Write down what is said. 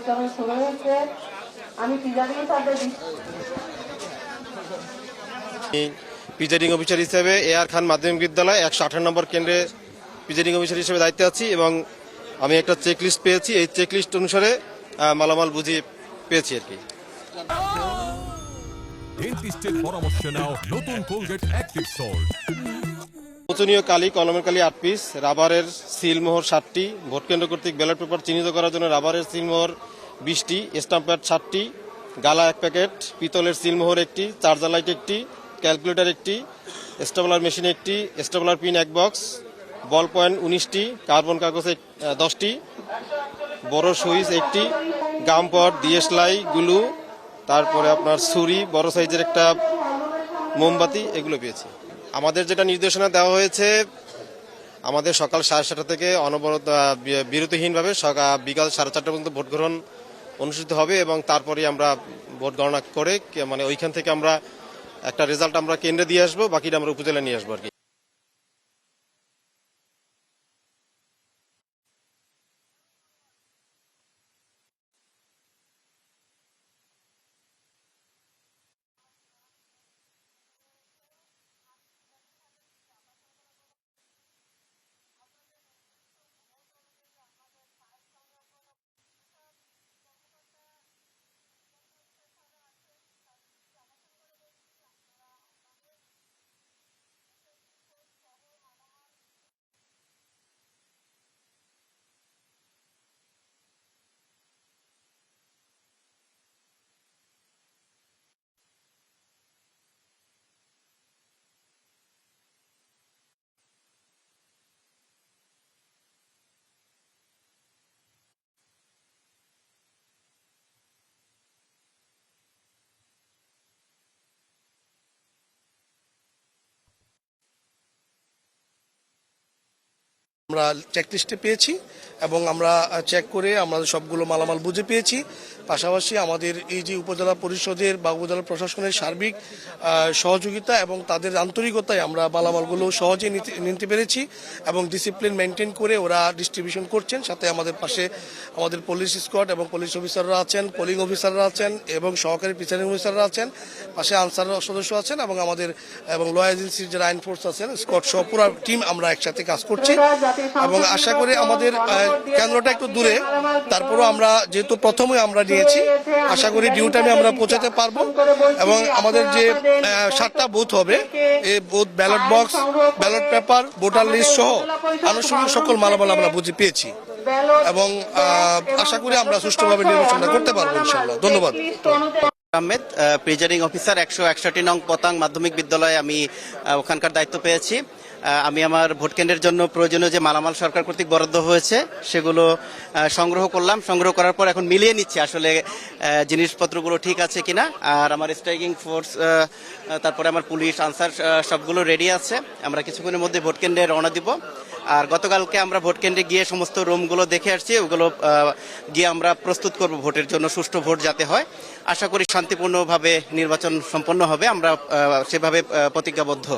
বিতরণ শুরু হয়েছে। আমি প্রিজাইডিং অফিসারদের প্রিজাইডিং অফিসার হিসেবে এআর খান মাধ্যমিক বিদ্যালয় 118 নম্বর কেন্দ্রে প্রিজাইডিং অফিসার হিসেবে দায়িত্বে আছি এবং আমি একটা চেকলিস্ট পেয়েছি। এই চেকলিস্ট অনুসারে মালামাল বুঝিয়ে পেয়েছি আর কি। ডেন্টিস্টের পরামর্শ নাও নতুন কোলগেট অ্যাক্টিভ সল্ট। প্রয়োজনীয় কালি, কলমের কালি 8 পিস, রাবারের সিলমোহর 7টি, ভোট কেন্দ্র কর্তৃক ব্যালট পেপার চিহ্নিত করার জন্য রাবারের সিলমোহর 20টি, স্ট্যাম্প প্যাড 7টি, গালা 1 প্যাকেট, পিতলের সিলমোহর 1টি, চার্জার লাইট 1টি, ক্যালকুলেটর 1টি, স্টেপলার মেশিন 1টি, stapler pin 1 box, ball point 19টি, কার্বন কাগজ 10টি, বড় সুইচ 1টি, গাম পট, দিয়েশলাই, গুলু, তারপরে আপনার ছুরি, বড় সাইজের একটা মোমবাতি, এগুলো পেয়েছি। আমাদের যেটা নির্দেশনা দেওয়া হয়েছে, আমাদের সকাল 7:30 থেকে অনবরত বিরতিহীনভাবে বিকাল 4:30 পর্যন্ত ভোট গ্রহণ অনুষ্ঠিত হবে এবং তারপরে আমরা ভোট গণনা করে মানে ওইখান থেকে আমরা একটা রেজাল্ট আমরা কেন্দ্রে দিয়ে আসবো, বাকিটা আমরা উপজেলায় নিয়ে আসবো আর কি। আমরা চেকলিস্টে পেয়েছি এবং আমরা চেক করে আমরা সবগুলো মালামাল বুঝে পেয়েছি। পাশাপাশি আমাদের এই যে উপজেলা পরিষদের বা উপজেলা প্রশাসনের সার্বিক সহযোগিতা এবং তাদের আন্তরিকতায় আমরা মালামালগুলো সহজে নিতে পেরেছি এবং ডিসিপ্লিন মেনটেন করে ওরা ডিস্ট্রিবিউশন করছেন। সাথে আমাদের পাশে আমাদের পুলিশ স্কোয়াড এবং পুলিশ অফিসাররা আছেন, পোলিং অফিসাররা আছেন এবং সহকারী প্রিসাইডিং অফিসাররা আছেন, পাশে আনসার সদস্য আছেন এবং আমাদের এবং ল এজেন্সির যারা আইন ফোর্স আছেন, স্কোয়াড সহ পুরো টিম আমরা একসাথে কাজ করছি এবং আশা করি আমাদের কেন্দ্রটা একটু দূরে, তারপরও আমরা যেহেতু প্রথমে আমরা নিয়েছি, আশা করি ডিউ টাইমে আমরা পৌঁছাতে পারবো এবং আমাদের যে 7টা বুথ হবে, এই booth ballot box, ballot paper, voter list সহ আনুষঙ্গিক সকল মালামাল আমরা বুঝে পেয়েছি এবং আশা করি আমরা সুষ্ঠুভাবে নির্বাচনটা করতে পারবো ইনশাআল্লাহ। ধন্যবাদ। আহমেদ, প্রিজাইডিং অফিসার 161 নং পতাং মাধ্যমিক বিদ্যালয়ে আমি ওখানকার দায়িত্ব পেয়েছি। আমি আমার ভোট কেন্দ্রের জন্য প্রয়োজনীয় যে মালামাল সরকার কর্তৃক বরাদ্দ হয়েছে সেগুলো সংগ্রহ করলাম। সংগ্রহ করার পর এখন মিলিয়ে নিচ্ছি আসলে জিনিসপত্রগুলো ঠিক আছে কিনা। আর আমার স্ট্রাইকিং ফোর্স, তারপরে আমার পুলিশ, আনসার সবগুলো রেডি আছে। আমরা কিছুক্ষণের মধ্যে ভোট কেন্দ্রে রওনা দিব। আর গতকালকে আমরা ভোট কেন্দ্রে গিয়ে সমস্ত রুমগুলো দেখে আসছি, ওগুলো গিয়ে আমরা প্রস্তুত করব ভোটের জন্য, সুষ্ঠু ভোট যাতে হয়। আশা করি শান্তিপূর্ণভাবে নির্বাচন সম্পন্ন হবে, আমরা সেভাবে প্রতিজ্ঞাবদ্ধ।